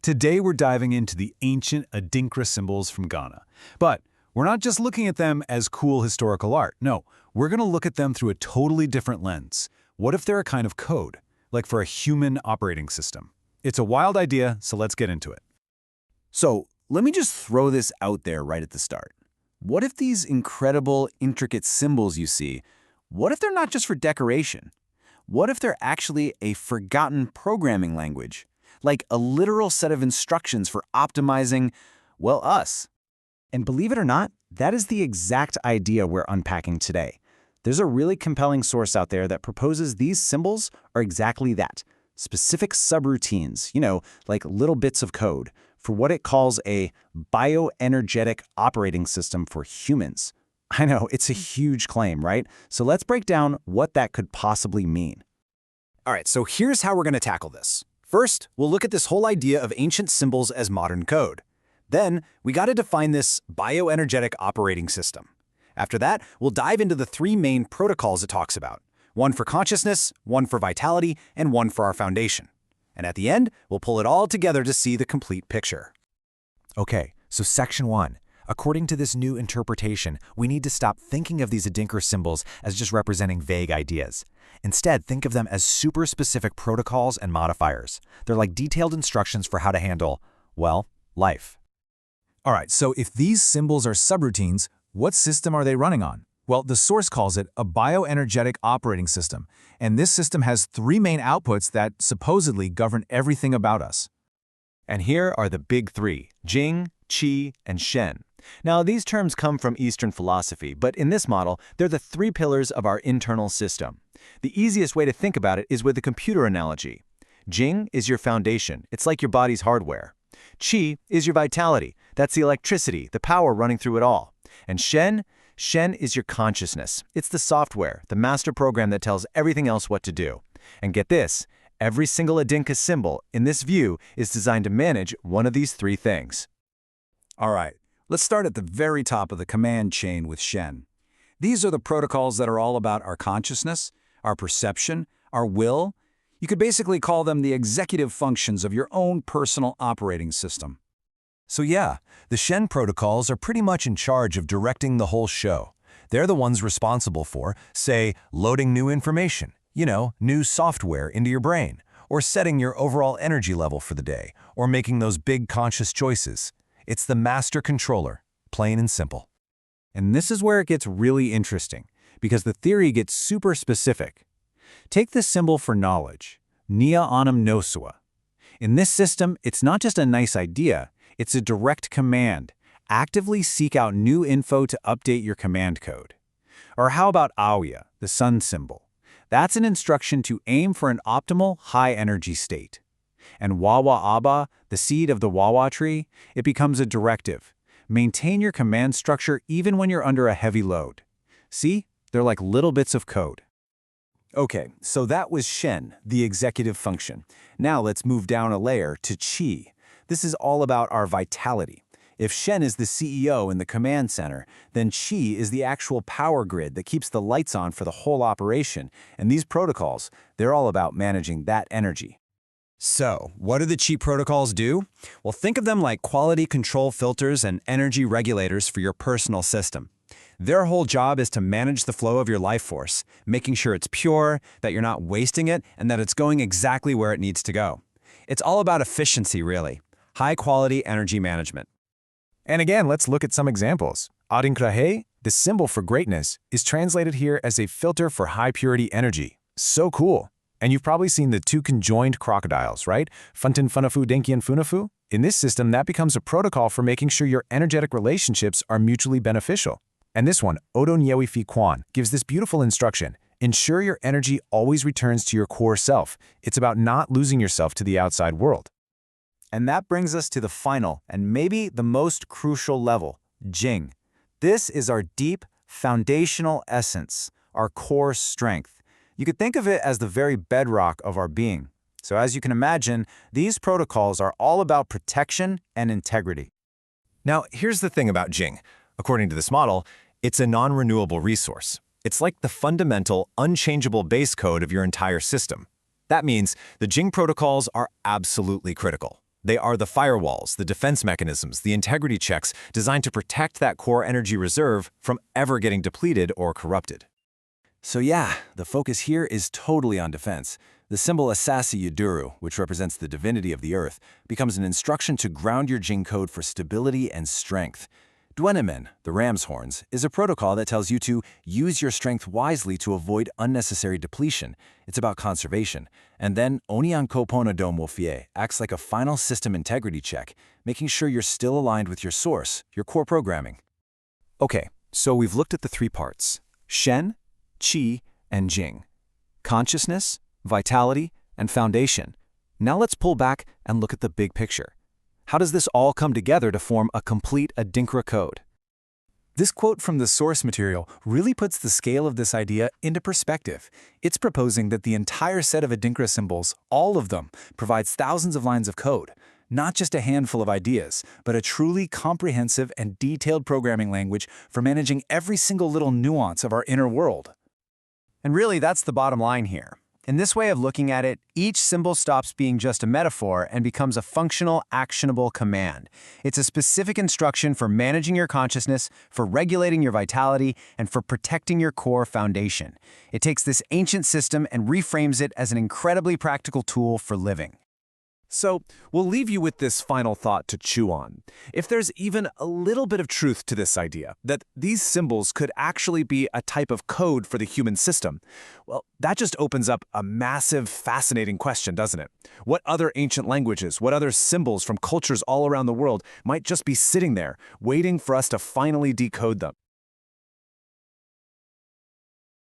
Today we're diving into the ancient Adrinkra symbols from Ghana. But we're not just looking at them as cool historical art. No, we're going to look at them through a totally different lens. What if they're a kind of code, like for a human operating system? It's a wild idea, so let's get into it. So let me just throw this out there right at the start. What if these incredible, intricate symbols you see, what if they're not just for decoration? What if they're actually a forgotten programming language? Like a literal set of instructions for optimizing, well, us. And believe it or not, that is the exact idea we're unpacking today. There's a really compelling source out there that proposes these symbols are exactly that, specific subroutines, like little bits of code, for what it calls a bioenergetic operating system for humans. I know, it's a huge claim, right? So let's break down what that could possibly mean. All right, so here's how we're going to tackle this. First, we'll look at this whole idea of ancient symbols as modern code. Then, we got to define this bioenergetic operating system. After that, we'll dive into the three main protocols it talks about. One for consciousness, one for vitality, and one for our foundation. And at the end, we'll pull it all together to see the complete picture. Okay, so Section 1. According to this new interpretation, we need to stop thinking of these Adrinkra symbols as just representing vague ideas. Instead, think of them as super specific protocols and modifiers. They're like detailed instructions for how to handle, well, life. All right, so if these symbols are subroutines, what system are they running on? Well, the source calls it a bioenergetic operating system, and this system has three main outputs that supposedly govern everything about us. And here are the big three: Jing, Qi, and Shen. Now, these terms come from Eastern philosophy, but in this model, they're the three pillars of our internal system. The easiest way to think about it is with a computer analogy. Jing is your foundation. It's like your body's hardware. Qi is your vitality. That's the electricity, the power running through it all. And Shen is your consciousness. It's the software, the master program that tells everything else what to do. And get this, every single Adrinkra symbol in this view is designed to manage one of these three things. All right, let's start at the very top of the command chain with Shen. These are the protocols that are all about our consciousness, our perception, our will. You could basically call them the executive functions of your own personal operating system. So yeah, the Shen protocols are pretty much in charge of directing the whole show. They're the ones responsible for, say, loading new information, new software into your brain, or setting your overall energy level for the day, or making those big conscious choices. It's the master controller, plain and simple. And this is where it gets really interesting, because the theory gets super specific. Take the symbol for knowledge, Nia Anam Nosua. In this system, it's not just a nice idea, it's a direct command. Actively seek out new info to update your command code. Or how about Awya, the sun symbol? That's an instruction to aim for an optimal high-energy state. And Wawa Aba, the seed of the Wawa tree, it becomes a directive. Maintain your command structure even when you're under a heavy load. See? They're like little bits of code. Okay, so that was Shen, the executive function. Now let's move down a layer to Qi. This is all about our vitality. If Shen is the CEO in the command center, then Qi is the actual power grid that keeps the lights on for the whole operation. And these protocols, they're all about managing that energy. So, what do the Qi protocols do? Well, think of them like quality control filters and energy regulators for your personal system. Their whole job is to manage the flow of your life force, making sure it's pure, that you're not wasting it, and that it's going exactly where it needs to go. It's all about efficiency, really. High-quality energy management. And again, let's look at some examples. Adrinkra, the symbol for greatness, is translated here as a filter for high-purity energy. So cool. And you've probably seen the two conjoined crocodiles, right? Funtin Funafu Denkian Funafu? In this system, that becomes a protocol for making sure your energetic relationships are mutually beneficial. And this one, Odo Nyewi Fi Kwan, gives this beautiful instruction. Ensure your energy always returns to your core self. It's about not losing yourself to the outside world. And that brings us to the final and maybe the most crucial level, Jing. This is our deep, foundational essence, our core strength. You could think of it as the very bedrock of our being. So as you can imagine, these protocols are all about protection and integrity. Now, here's the thing about Jing. According to this model, it's a non-renewable resource. It's like the fundamental, unchangeable base code of your entire system. That means the Jing protocols are absolutely critical. They are the firewalls, the defense mechanisms, the integrity checks designed to protect that core energy reserve from ever getting depleted or corrupted. So yeah, the focus here is totally on defense. The symbol Asasi Yuduru, which represents the divinity of the earth, becomes an instruction to ground your Jing code for stability and strength. Dwenemen, the ram's horns, is a protocol that tells you to use your strength wisely to avoid unnecessary depletion. It's about conservation. And then Onyan Kopona do Mofie acts like a final system integrity check, making sure you're still aligned with your source, your core programming. Okay, so we've looked at the three parts: Shen, Qi, and Jing. Consciousness, vitality, and foundation. Now let's pull back and look at the big picture. How does this all come together to form a complete Adinkra code? This quote from the source material really puts the scale of this idea into perspective. It's proposing that the entire set of Adinkra symbols, all of them, provides thousands of lines of code. Not just a handful of ideas, but a truly comprehensive and detailed programming language for managing every single little nuance of our inner world. And really, that's the bottom line here. In this way of looking at it, each symbol stops being just a metaphor and becomes a functional, actionable command. It's a specific instruction for managing your consciousness, for regulating your vitality, and for protecting your core foundation. It takes this ancient system and reframes it as an incredibly practical tool for living. So, we'll leave you with this final thought to chew on. If there's even a little bit of truth to this idea, that these symbols could actually be a type of code for the human system, well, that just opens up a massive, fascinating question, doesn't it? What other ancient languages, what other symbols from cultures all around the world might just be sitting there, waiting for us to finally decode them?